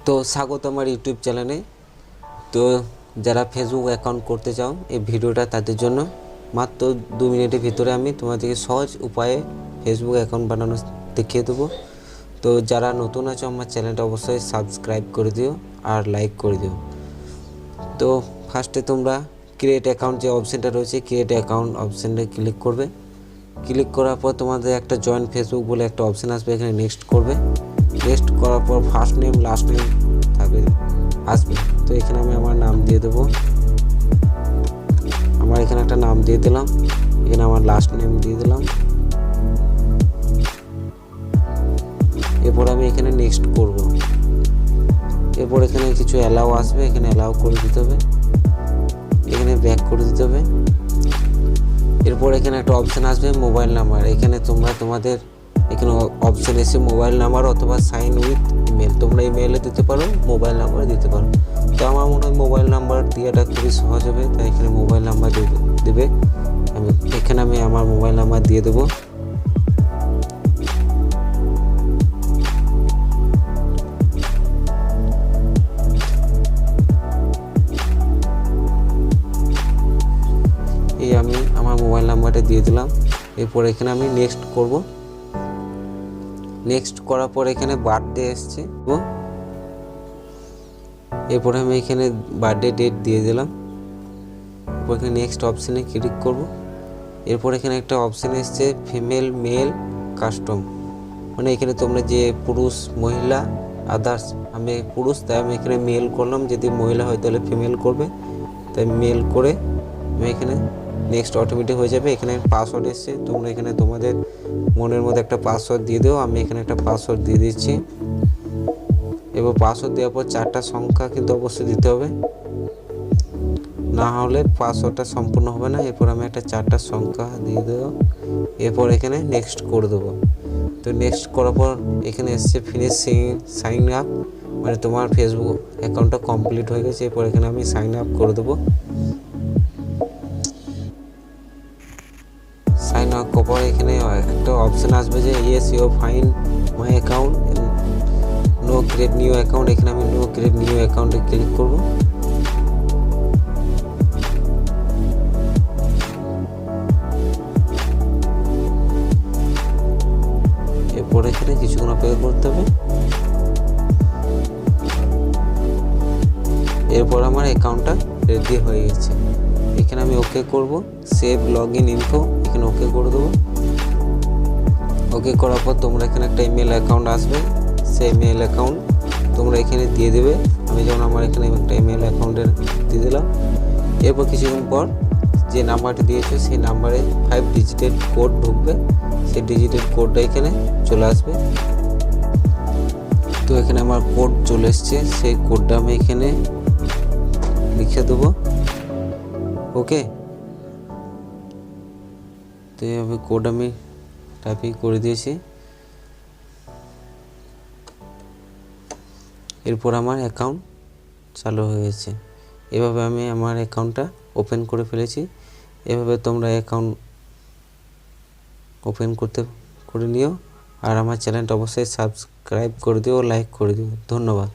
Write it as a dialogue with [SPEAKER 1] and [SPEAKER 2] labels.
[SPEAKER 1] তো স্বাগত আমার ইউটিউব চ্যানেলে। তো যারা ফেসবুক অ্যাকাউন্ট করতে চাও, এই ভিডিওটা তাদের জন্য। মাত্র 2 মিনিটের ভিতরে আমি তোমাদেরকে সহজ উপায়ে ফেসবুক অ্যাকাউন্ট বানানো দেখিয়ে দেবো। তো যারা নতুন আছো আমার চ্যানেলটা অবশ্যই সাবস্ক্রাইব করে দিও আর লাইক করে দিও। তো ফার্স্টে তোমরা ক্রিয়েট অ্যাকাউন্ট যে অপশানটা রয়েছে, ক্রিয়েট অ্যাকাউন্ট অপশানটা ক্লিক করবে। ক্লিক করার পর তোমাদের একটা জয়েন ফেসবুক বলে একটা অপশান আসবে, এখানে নেক্সট করবে। নেক্সট করার পর ফার্স্ট নেম লাস্ট নেম থাকবে আসবে। তো এখানে আমি আমার নাম দিয়ে দেবো। আমার এখানে একটা নাম দিয়ে দিলাম, এখানে আমার লাস্ট নেম দিয়ে দিলাম। এরপর আমি এখানে নেক্সট করব। এরপর এখানে কিছু অ্যালাউ আসবে, এখানে অ্যালাউ করে দিতে হবে, এখানে ব্যাক করে দিতে হবে। এরপর এখানে একটা অপশান আসবে মোবাইল নাম্বার। এখানে তোমরা তোমাদের এখানে অপশান এসে মোবাইল নাম্বার অথবা সাইন উইথ ইমেল, তোমরা ইমেলে দিতে পারো, মোবাইল নাম্বারে দিতে পারো। তো আমার মনে হয় মোবাইল নাম্বার দেওয়াটা খুবই সহজ হবে, তাই এখানে মোবাইল নাম্বার দেবে। আমি আমার মোবাইল নাম্বার দিয়ে দেবো। আমি আমার মোবাইল নাম্বারটা দিয়ে দিলাম। এরপর এখানে আমি নেক্সট করব। নেক্সট করার পর এখানে বার্থডে এসছে, এরপরে আমি এখানে বার্থডে ডেট দিয়ে দিলাম। এরপর এখানে নেক্সট অপশানে ক্লিক করব। এরপর এখানে একটা অপশান এসছে ফিমেল মেল কাস্টম, মানে এখানে তোমরা যে পুরুষ মহিলা আদার্স, আমি পুরুষ তাই আমি এখানে মেল করলাম, যদি মহিলা হয় তাহলে ফিমেল করবে, তাই মেল করে আমি এখানে নেক্সট অটোমেটিক হয়ে যাবে। এখানে পাসওয়ার্ড এসছে, তোমরা এখানে তোমাদের মনের মধ্যে একটা পাসওয়ার্ড দিয়ে দেও। আমি এখানে একটা পাসওয়ার্ড দিয়ে দিচ্ছি। এবার পাসওয়ার্ড দেওয়ার পর 4টা সংখ্যা কিন্তু অবশ্যই দিতে হবে, না হলে পাসওয়ার্ডটা সম্পূর্ণ হবে না। এরপর আমি একটা 4টা সংখ্যা দিয়ে দেবো। এরপর এখানে নেক্সট করে দেবো। তো নেক্সট করার পর এখানে এসছে ফিনিশ সাইন আপ, মানে তোমার ফেসবুক অ্যাকাউন্টটা কমপ্লিট হয়ে গেছে। এরপর এখানে আমি সাইন আপ করে দেবো। সাইন আপ করার পর এখানে একটা অপশান আসবে যে yes you find my account, no create new account. এখানে আমি নো ক্রিয়েট নিউ অ্যাকাউন্টে ক্লিক করব। এরপর এখানে কিছুক্ষণ অপেক্ষা করতে হবে। এরপর আমার অ্যাকাউন্টটা রেডি হয়ে গেছে। এখানে আমি ওকে করব, সেভ লগ ইন ইনফো, এখানে ওকে করে দেবো। ওকে করার পর তোমরা এখানে একটা ইমেল অ্যাকাউন্ট আসবে, সেই ইমেল অ্যাকাউন্ট তোমরা এখানে দিয়ে দেবে। আমি যেমন আমার এখানে একটা ইমেল অ্যাকাউন্টের দিয়ে দিলাম। এরপর কিছুক্ষণ পর যে নাম্বারটি দিয়েছো সেই নাম্বারে 5 ডিজিটের কোড ঢুকবে, সেই ডিজিটের কোডটা এখানে চলে আসবে। তো এখানে আমার কোড চলে এসছে, সেই কোডটা আমি এখানে লিখে দেবো। ওকে, তো এইভাবে কোড আমি টাইপিং করে দিয়েছি। এরপর আমার অ্যাকাউন্ট চালু হয়ে গেছে। এভাবে আমি আমার অ্যাকাউন্টটা ওপেন করে ফেলেছি। এভাবে তোমরা অ্যাকাউন্ট ওপেন করে নিও। আর আমার চ্যানেলটা অবশ্যই সাবস্ক্রাইব করে দিও, লাইক করে দিও। ধন্যবাদ।